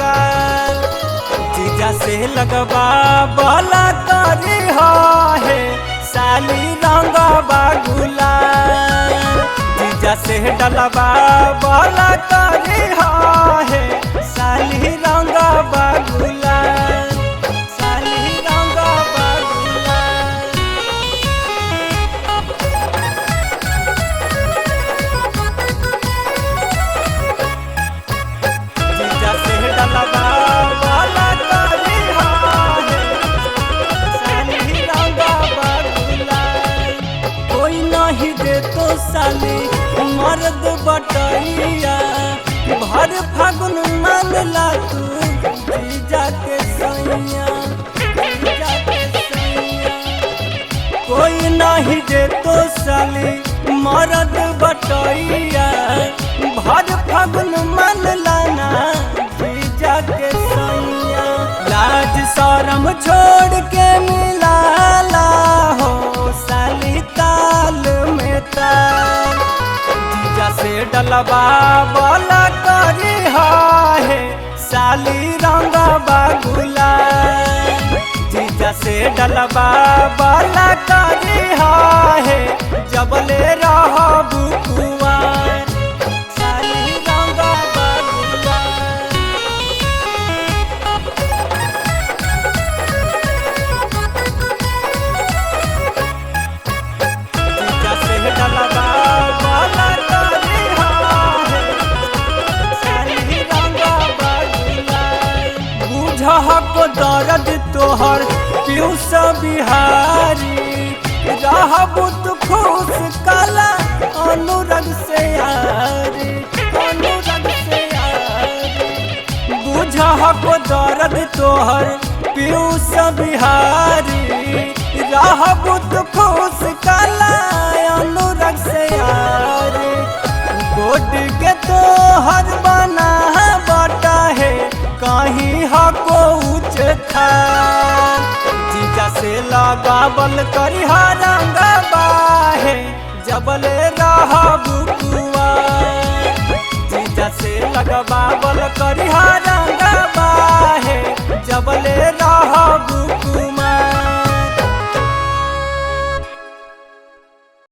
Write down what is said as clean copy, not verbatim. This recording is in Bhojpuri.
गाल। जीजा से लगवा बोला करी है साली रंगवा गुलाल। जीजा से डलवा बोला करी है साली रंगवा गुलाल। साली रंगवा गुलाल। जीजा से डलवा बोला करी है साली रंगवा गुलाल। कोई नहीं दे तो साली मर्द बटैया भर फागुन मानला तू जीजा के सैया। जीजा के सैया कोई नहीं दे तो साली मर्द बटैया भर फागुन मानला ना जीजा के सैया। लाज शरम छोड़ के मिलाला हो साली ताल में ताल। जीजा से डलवा बोला करी है साली रंगवा गुलाल। जीजा से डलवा बोला करी है जबले रहबू कुंवार साली रंगवा गुलाल। जीजा से डलवा बोला करी है साली रंगवा गुलाल। बुझह को दर्द तोहर पीयूष बिहारी रहबू तू खुश काला अनुरग से यारी। अनुरग से यारी बुझह को दर्द तोहर पीयूष बिहारी रहबू तू खुश काला अनुरग से यारी। गोड के तोहर बना बटा है कहीं हको उच था। जीजा से लगावल करी रंगवा है जबले रहबू कुंवार। जीजा से लगावल करी